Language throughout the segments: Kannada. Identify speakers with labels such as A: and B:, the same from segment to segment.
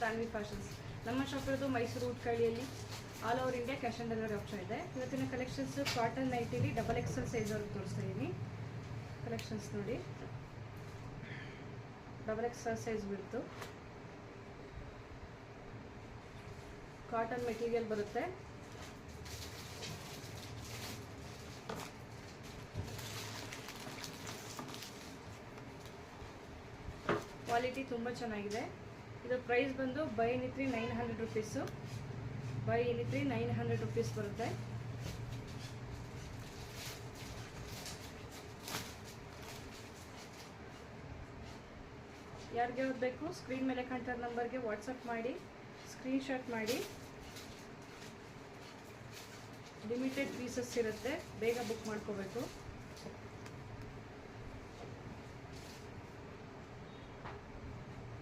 A: ತಾನ್ವಿ ಫ್ಯಾಷನ್ಸ್. ನಮ್ಮ ಶಾಪ್ ಇರೋದು ಮೈಸೂರು ಉಟ್ಕಳ್ಳಿಯಲ್ಲಿ. All over India cash on delivery option ಇದೆ. ಇವತ್ತಿನ ಕಲೆಕ್ಷನ್ಸ್ ಕಾಟನ್ ನೈಟಿಲಿ XXL ಸೈಜ್ ಅವ್ರಿಗೆ ತೋರಿಸ್ತಾ ಇದ್ದೀನಿ. ಕಲೆಕ್ಷನ್ಸ್ ನೋಡಿ, XXL ಸೈಜ್ ಬಿಡ್ತು. ಕಾಟನ್ ಮೆಟೀರಿಯಲ್ ಬರುತ್ತೆ. ಕ್ವಾಲಿಟಿ ತುಂಬ ಚೆನ್ನಾಗಿದೆ. ಇದು ಪ್ರೈಸ್ ಬಂದು buy any 3 900 rupees. Buy any 3 900 rupees ಬರುತ್ತೆ. ಯಾರಿಗೆ ಯಾವ್ದು ಬೇಕು ಸ್ಕ್ರೀನ್ ಮೇಲೆ ಕಾಣ್ತಾ ಇರೋ ನಂಬರ್ಗೆ ವಾಟ್ಸಪ್ ಮಾಡಿ, ಸ್ಕ್ರೀನ್ಶಾಟ್ ಮಾಡಿ. ಲಿಮಿಟೆಡ್ ಪೀಸಸ್ ಇರುತ್ತೆ, ಬೇಗ ಬುಕ್ ಮಾಡ್ಕೋಬೇಕು.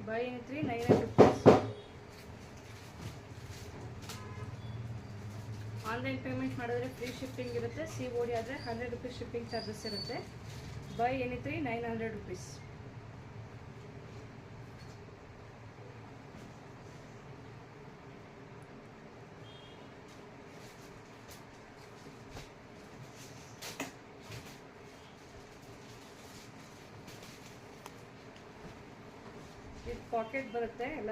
A: By any 3 900 rupees. Online payment ಮಾಡಿದ್ರೆ ಫ್ರೀ ಶಿಪ್ಪಿಂಗ್ ಇರುತ್ತೆ. COD ಆದರೆ 100 ರುಪೀಸ್ ಶಿಪ್ಪಿಂಗ್ ಚಾರ್ಜಸ್ ಇರುತ್ತೆ. By any 3 900 rupees. ಇದು ಪಾಕೆಟ್ ಬರುತ್ತೆ ಎಲ್ಲ